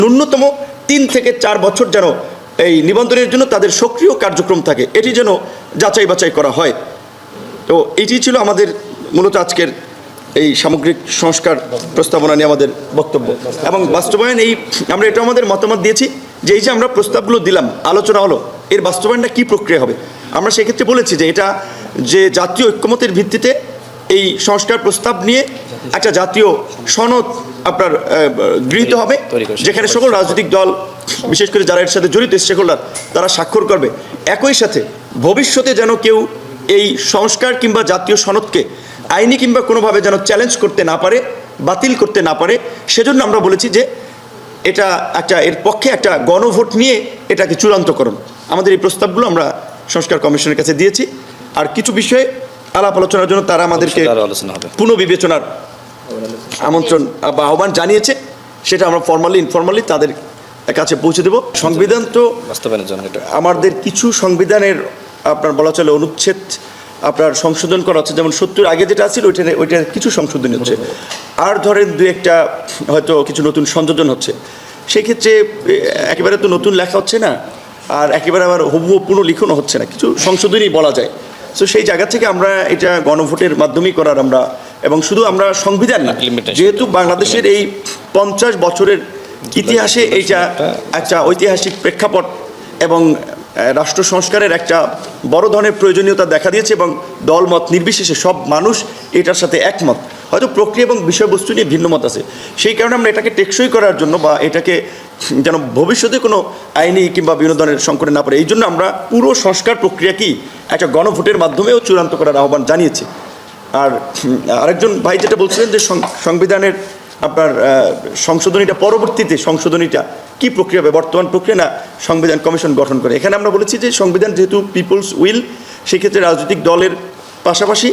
ন্যূনতম 3 থেকে 4 বছর যেন এই নিবন্ধনের জন্য তাদের সক্রিয় কার্যক্রম থাকে, এটি যেন যাচাই বাছাই করা হয়। তো এটি ছিল আমাদের মূলত আজকের এই সামগ্রিক সংস্কার প্রস্তাবনা নিয়ে আমাদের বক্তব্য এবং বাস্তবায়ন। আমরা এটা আমাদের মতামত দিয়েছি যে এই যে আমরা প্রস্তাবগুলো দিলাম, আলোচনা হলো, এর বাস্তবায়নটা কী প্রক্রিয়া হবে। আমরা সেক্ষেত্রে বলেছি যে এটা যে জাতীয় ঐক্যমতের ভিত্তিতে এই সংস্কার প্রস্তাব নিয়ে একটা জাতীয় সনদ আপনার গৃহীত হবে, যেখানে সকল রাজনৈতিক দল, বিশেষ করে যারা এর সাথে জড়িত স্টেকহোল্ডার, তারা স্বাক্ষর করবে। একই সাথে ভবিষ্যতে যেন কেউ এই সংস্কার কিংবা জাতীয় সনদকে আইনি কিংবা কোনোভাবে যেন চ্যালেঞ্জ করতে না পারে, বাতিল করতে না পারে, সেজন্য আমরা বলেছি যে এটা এর পক্ষে একটা গণভোট নিয়ে এটাকে চূড়ান্তকরণ। আমাদের এই প্রস্তাবগুলো আমরা সংস্কার কমিশনের কাছে দিয়েছি। আর কিছু বিষয়ে আলাপ আলোচনার জন্য তারা আমাদেরকে পুনঃবিবেচনার আমন্ত্রণ বা আহ্বান জানিয়েছে, সেটা আমরা ইনফরমালি তাদের কাছে পৌঁছে দেব। সংবিধান তো বাস্তবায়নের জন্য আমাদের কিছু সংবিধানের আপনার বলা চলে অনুচ্ছেদ আপনার সংশোধন করা হচ্ছে, যেমন 70 আগে যেটা ছিল ওইটা কিছু সংশোধনী হচ্ছে, আর ধরেন 2-1টা হয়তো কিছু নতুন সংযোজন হচ্ছে। সেই ক্ষেত্রে একেবারে তো নতুন লেখা হচ্ছে না, আর একেবারে আবার হুবহু পুনঃলিখনও হচ্ছে না, কিছু সংশোধনী বলা যায়। সো সেই জায়গা থেকে আমরা এটা গণভোটের মাধ্যমেই করার এবং শুধু আমরা সংবিধান না, যেহেতু বাংলাদেশের এই 50 বছরের ইতিহাসে এইটা একটা ঐতিহাসিক প্রেক্ষাপট এবং রাষ্ট্র সংস্কারের একটা বড় ধরনের প্রয়োজনীয়তা দেখা দিয়েছে এবং দলমত নির্বিশেষে সব মানুষ এটার সাথে একমত। হয়তো প্রক্রিয়া এবং বিষয়বস্তু নিয়ে ভিন্ন মত আছে, সেই কারণে আমরা এটাকে টেকসই করার জন্য বা এটাকে যেন ভবিষ্যতে কোনো আইনি কিংবা বিভিন্ন ধরনের সংকটে না পড়ে, এই জন্য আমরা পুরো সংস্কার প্রক্রিয়াকেই একটা গণভোটের মাধ্যমেও চূড়ান্ত করার আহ্বান জানিয়েছি। আর আরেকজন ভাই যেটা বলছিলেন যে সংবিধানের আপনার সংশোধনীটা পরবর্তীতে সংশোধনীটা কী প্রক্রিয়া হবে, বর্তমান প্রক্রিয়া না সংবিধান কমিশন গঠন করে। এখানে আমরা বলেছি যে সংবিধান যেহেতু পিপলস উইল, সেক্ষেত্রে রাজনৈতিক দলের পাশাপাশি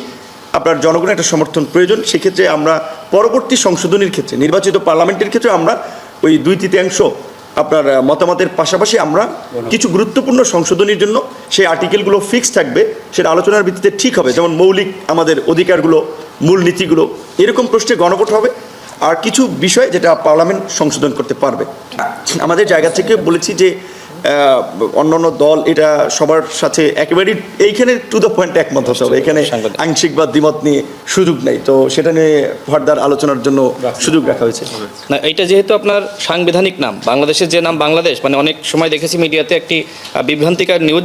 আপনার জনগণের একটা সমর্থন প্রয়োজন। সেক্ষেত্রে আমরা পরবর্তী সংশোধনীর ক্ষেত্রে নির্বাচিত পার্লামেন্টের ক্ষেত্রে আমরা ওই 2/3 আপনার মতামতের পাশাপাশি আমরা কিছু গুরুত্বপূর্ণ সংশোধনীর জন্য সেই আর্টিকেলগুলো ফিক্স থাকবে, সেটা আলোচনার ভিত্তিতে ঠিক হবে। যেমন মৌলিক আমাদের অধিকারগুলো, মূলনীতিগুলো, এরকম প্রশ্নে গণভোট হবে। আর কিছু বিষয় যেটা পার্লামেন্ট সংশোধন করতে পারবে। আমাদের জায়গা থেকে বলেছি যে অন্যান্য দল এটা সবার সাথে একেবারেই এইখানে টু দ্য পয়েন্ট একমত হতে হবে, এখানে আংশিক বা দ্বিমত নিয়ে সুযোগ নেই। তো সেটা নিয়ে ফার্দার আলোচনার জন্য সুযোগ রাখা হয়েছে। না, এটা যেহেতু আপনার সাংবিধানিক নাম, বাংলাদেশের যে নাম বাংলাদেশ, মানে অনেক সময় দেখেছি মিডিয়াতে একটি বিভ্রান্তিকর নিউজ